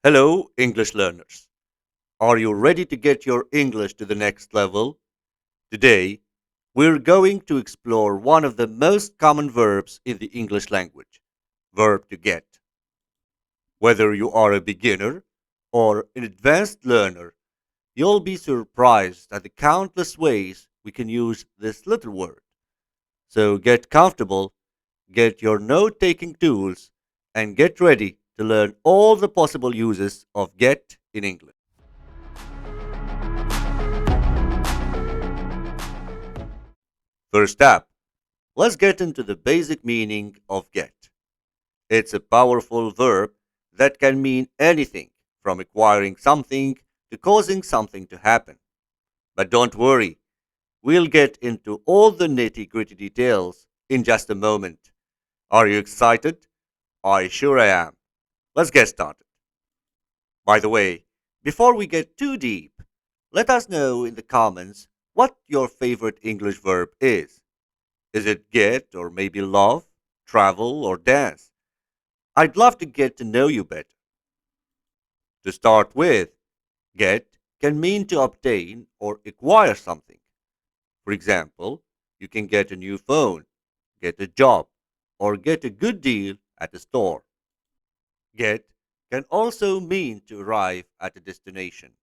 Hello, English learners. Are you ready to get your English to the next level? Today, we're going to explore one of the most common verbs in the English language, verb to get. Whether you are a beginner or an advanced learner, you'll be surprised at the countless ways we can use this little word. So get comfortable, get your note taking tools, and get ready to learn all the possible uses of get in English. First up, let's get into the basic meaning of get. It's a powerful verb that can mean anything from acquiring something to causing something to happen. But don't worry, we'll get into all the nitty gritty details in just a moment. Are you excited? I sure I am. Let's get started. By the way, before we get too deep, let us know in the comments what your favorite English verb is. Is it get or maybe love, travel, or dance? I'd love to get to know you better. To start with, get can mean to obtain or acquire something. For example, you can get a new phone, get a job, or get a good deal at a store. Get can also mean to arrive at a destination.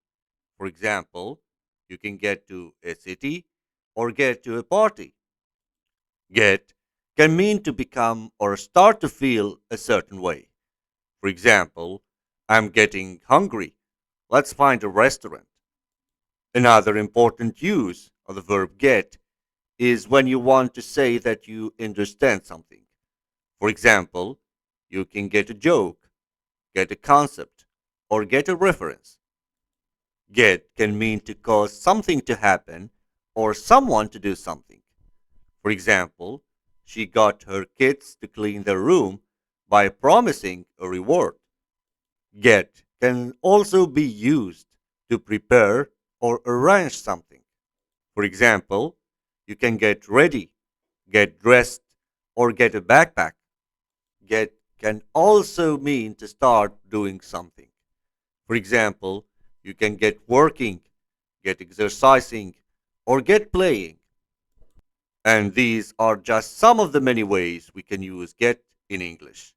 For example, you can get to a city or get to a party. Get can mean to become or start to feel a certain way. For example, I'm getting hungry. Let's find a restaurant. Another important use of the verb get is when you want to say that you understand something. For example, you can get a joke, get a concept, or get a reference. Get can mean to cause something to happen or someone to do something. For example, she got her kids to clean their room by promising a reward. Get can also be used to prepare or arrange something. For example, you can get ready, get dressed, or get a backpack. Get can also mean to start doing something. For example, you can get working, get exercising, or get playing. And these are just some of the many ways we can use get in English.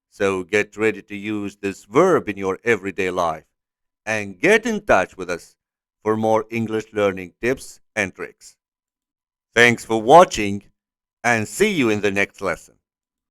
So get ready to use this verb in your everyday life and get in touch with us for more English learning tips and tricks. Thanks for watching and see you in the next lesson.